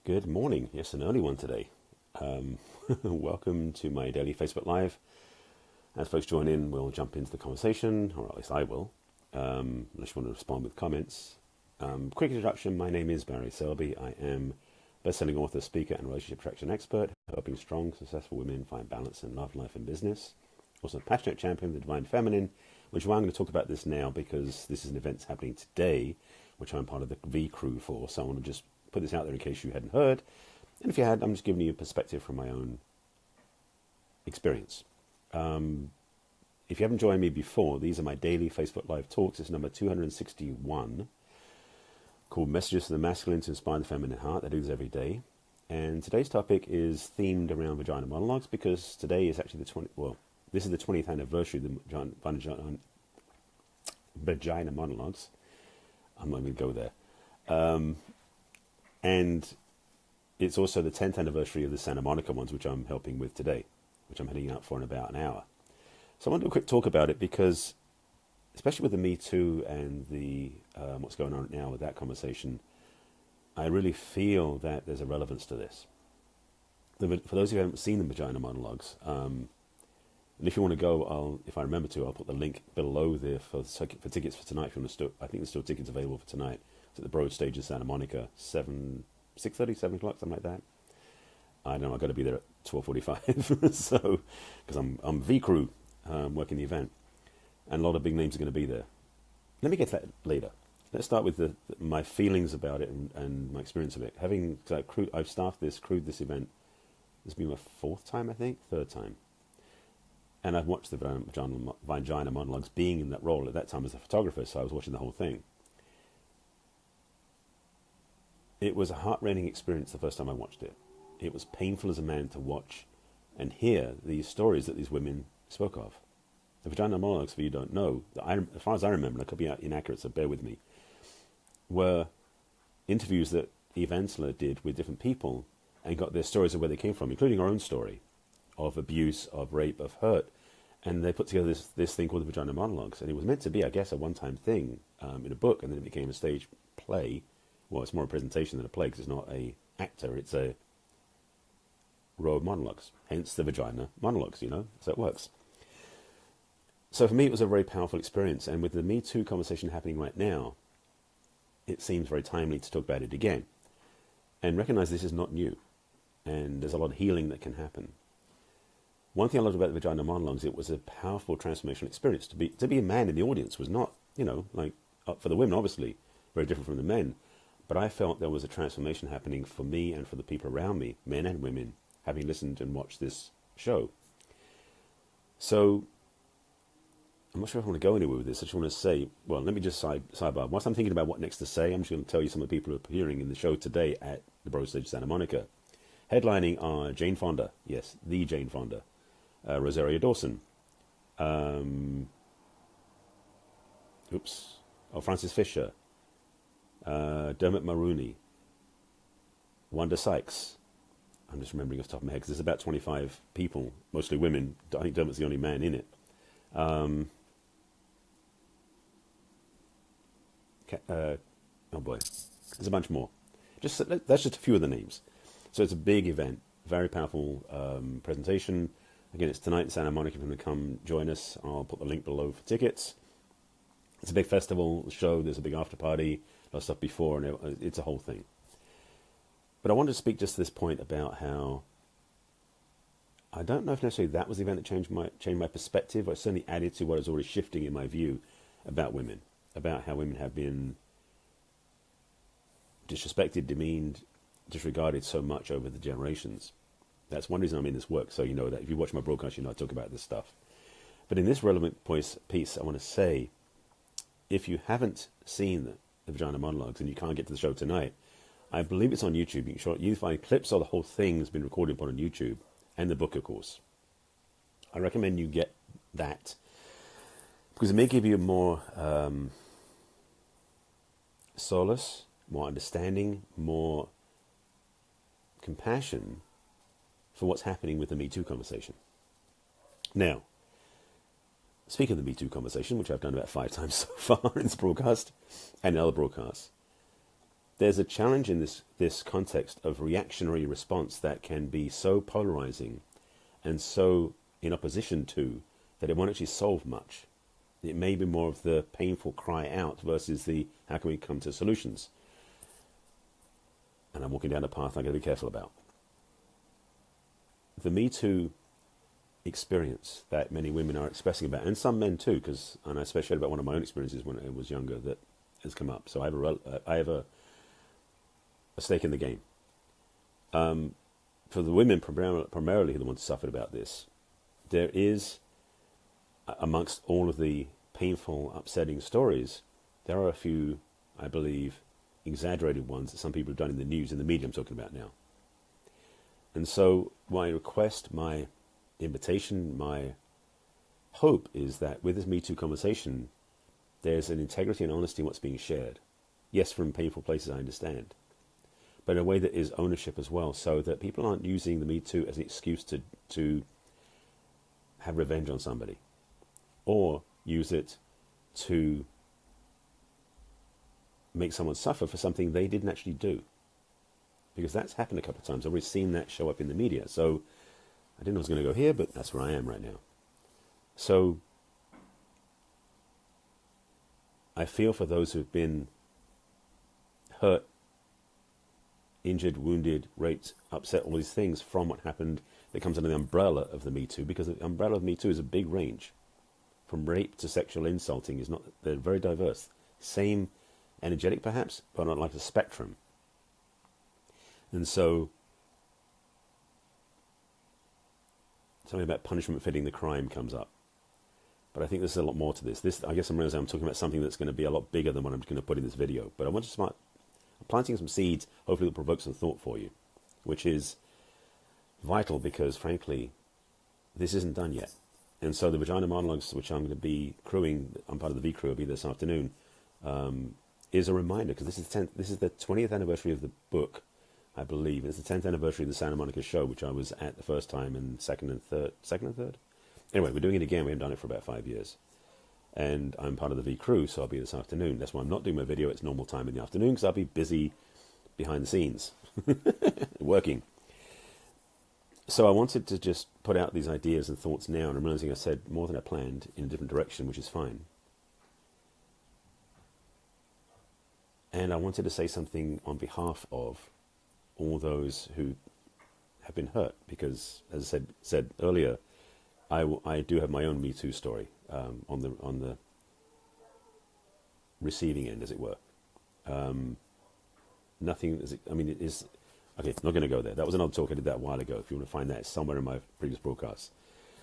Good morning. Yes, an early one today. Um, Welcome to my daily Facebook Live. As folks join in, we'll jump into the conversation, or at least I will, unless you want to respond with comments. Quick introduction, my name is Barry Selby. I am best-selling author, speaker, and relationship attraction expert, helping strong, successful women find balance in love, life, and business. Also a passionate champion of the divine feminine, which is why I'm going to talk about this now, because this is an event happening today, which I'm part of the V crew for, so I want to just put this out there in case you hadn't heard. And if you had, I'm just giving you a perspective from my own experience. If you haven't joined me before, these are my daily Facebook Live talks. It's number 261, called Messages to the Masculine to Inspire the Feminine Heart. I do this every day. And today's topic is themed around Vagina Monologues, because today is actually this is the 20th anniversary of the Vagina Monologues. I'm not going to go there. And it's also the 10th anniversary of the Santa Monica ones, which I'm helping with today, which I'm heading out for in about an hour. So I want to do a quick talk about it because, especially with the Me Too and the what's going on now with that conversation, I really feel that there's a relevance to this. For those who haven't seen the Vagina Monologues, and if you want to go, if I remember to, I'll put the link below there for tickets for tonight. If you want to I think there's still tickets available for tonight. It's at the Broad Stage in Santa Monica, 6:30, 7 o'clock, something like that. I don't know, I've got to be there at 12:45, so, because I'm V crew, working the event, and a lot of big names are going to be there. Let me get to that later. Let's start with my feelings about it and my experience of it. I've crewed this event. This will be my third time. And I've watched the Vagina Monologues, being in that role at that time as a photographer, so I was watching the whole thing. It was a heart-rending experience the first time I watched it. It was painful as a man to watch and hear these stories that these women spoke of. The Vagina Monologues, for you don't know, as far as I remember, and I could be inaccurate, so bear with me, were interviews that Eve Ensler did with different people and got their stories of where they came from, including our own story of abuse, of rape, of hurt. And they put together this thing called the Vagina Monologues. And it was meant to be, I guess, a one-time thing in a book, and then it became a stage play. Well, it's more a presentation than a play, because it's not an actor, it's a row of monologues. Hence the Vagina Monologues, so it works. So for me, it was a very powerful experience. And with the Me Too conversation happening right now, it seems very timely to talk about it again. And recognize this is not new. And there's a lot of healing that can happen. One thing I loved about the Vagina Monologues, it was a powerful transformational experience. To be a man in the audience was not, for the women, obviously, very different from the men. But I felt there was a transformation happening for me and for the people around me, men and women, having listened and watched this show. So, I'm not sure if I want to go anywhere with this. I just want to say, well, let me just sidebar. Whilst I'm thinking about what next to say, I'm just going to tell you some of the people who are appearing in the show today at the Broad Stage Santa Monica. Headlining are Jane Fonda, yes, the Jane Fonda, Rosario Dawson, Francis Fisher, Dermot Mulroney, Wanda Sykes. I'm just remembering off the top of my head because there's about 25 people, mostly women. I think Dermot's the only man in it. Oh boy, there's a bunch more. That's just a few of the names. So it's a big event, very powerful presentation. Again, it's tonight in Santa Monica. If you want to come join us, I'll put the link below for tickets. It's a big festival show. There's a big after party, a lot of stuff before, and it's a whole thing. But I wanted to speak just to this point about how I don't know if necessarily that was the event that changed my perspective, but it certainly added to what was already shifting in my view about women, about how women have been disrespected, demeaned, disregarded so much over the generations. That's one reason I'm in this work, so you know that. If you watch my broadcast, I talk about this stuff. But in this relevant piece, I want to say, if you haven't seen the Vagina Monologues and you can't get to the show tonight, I believe it's on YouTube. You find clips of the whole thing has been recorded on YouTube, and the book, of course. I recommend you get that, because it may give you more solace, more understanding, more compassion for what's happening with the Me Too conversation. Now, speaking of the Me Too conversation, which I've done about 5 times so far in this broadcast and in other broadcasts, there's a challenge in this context of reactionary response that can be so polarizing and so in opposition to that it won't actually solve much. It may be more of the painful cry out versus the how can we come to solutions. And I'm walking down a path I've got to be careful about. The Me Too experience that many women are expressing about, and some men too, and I especially about one of my own experiences when I was younger that has come up. So I have a stake in the game. For the women primarily who want to suffer about this, there is, amongst all of the painful, upsetting stories, there are a few, I believe, exaggerated ones that some people have done in the news, in the media I'm talking about now. And so my request, my invitation, my hope is that with this Me Too conversation, there's an integrity and honesty in what's being shared. Yes, from painful places, I understand. But in a way that is ownership as well, so that people aren't using the Me Too as an excuse to have revenge on somebody, or use it to make someone suffer for something they didn't actually do. Because that's happened a couple of times. I've already seen that show up in the media. So I didn't know I was going to go here, but that's where I am right now. So I feel for those who've been hurt, injured, wounded, raped, upset, all these things from what happened that comes under the umbrella of the Me Too, because the umbrella of Me Too is a big range. From rape to sexual insulting, they're very diverse. Same energetic perhaps, but not like a spectrum. And so something about punishment fitting the crime comes up. But I think there's a lot more to this. I guess I'm realizing I'm talking about something that's going to be a lot bigger than what I'm going to put in this video. But I want to start planting some seeds, hopefully it'll provoke some thought for you, which is vital because, frankly, this isn't done yet. And so the Vagina Monologues, which I'm going to be crewing, I'm part of the V crew, will be this afternoon, is a reminder, because this is the 20th anniversary of the book, I believe. It's the 10th anniversary of the Santa Monica show, which I was at the first time, and second and third? Anyway, we're doing it again. We haven't done it for about 5 years. And I'm part of the V crew, so I'll be this afternoon. That's why I'm not doing my video. It's normal time in the afternoon, because I'll be busy behind the scenes, working. So I wanted to just put out these ideas and thoughts now, and I'm realizing I said more than I planned in a different direction, which is fine. And I wanted to say something on behalf of all those who have been hurt, because, as I said earlier, I do have my own Me Too story on the receiving end, as it were. Nothing. It is. Okay, not going to go there. That was another talk I did that a while ago. If you want to find that, it's somewhere in my previous broadcasts.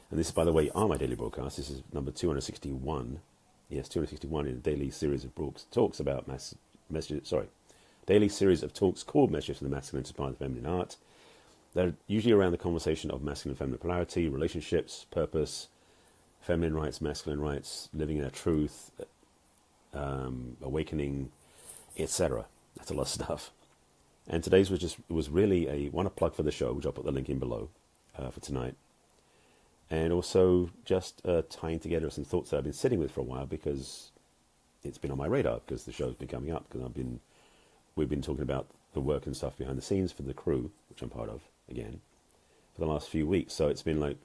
And this, by the way, are my daily broadcasts. This is number 261. Yes, 261 in a daily series of talks about daily series of talks called Messages from the Masculine to Inspire the Feminine Art. They're usually around the conversation of masculine and feminine polarity, relationships, purpose, feminine rights, masculine rights, living in our truth, awakening, etc. That's a lot of stuff. And today's was really a plug for the show, which I'll put the link in below for tonight. And also just tying together some thoughts that I've been sitting with for a while, because it's been on my radar, because the show's been coming up, because we've been talking about the work and stuff behind the scenes for the crew, which I'm part of, again, for the last few weeks. So it's been like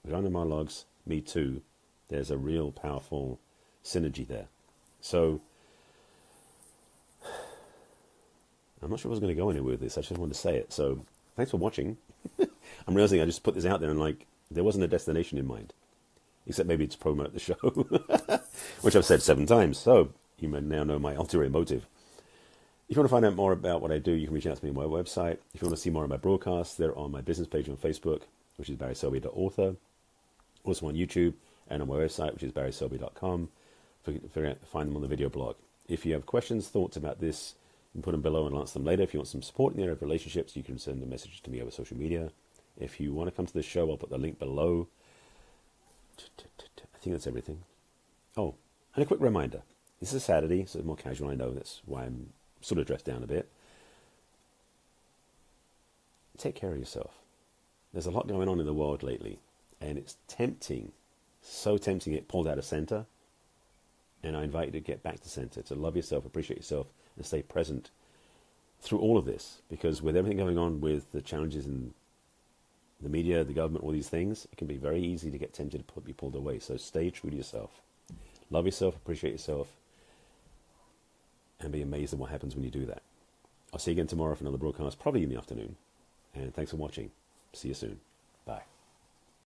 Vagina Monologues, Me Too. There's a real powerful synergy there. So I'm not sure if I was going to go anywhere with this. I just wanted to say it. So thanks for watching. I'm realizing I just put this out there and there wasn't a destination in mind, except maybe to promote the show, which I've said 7 times. So you may now know my ulterior motive. If you want to find out more about what I do, you can reach out to me on my website. If you want to see more of my broadcasts, they're on my business page on Facebook, which is barryselby.author. Also on YouTube and on my website, which is barryselby.com. Find them on the video blog. If you have questions, thoughts about this, you can put them below and I'll answer them later. If you want some support in the area of relationships, you can send a message to me over social media. If you want to come to the show, I'll put the link below. I think that's everything. Oh, and a quick reminder. This is a Saturday, so it's more casual, I know. That's why I'm sort of dressed down a bit. Take care of yourself. There's a lot going on in the world lately, and it's tempting, so tempting to get pulled out of center. And I invite you to get back to center, to love yourself, appreciate yourself, and stay present through all of this, because with everything going on with the challenges in the media, the government, all these things, it can be very easy to get tempted to be pulled away. So stay true to yourself. Love yourself, appreciate yourself, and be amazed at what happens when you do that. I'll see you again tomorrow for another broadcast, probably in the afternoon. And thanks for watching. See you soon. Bye.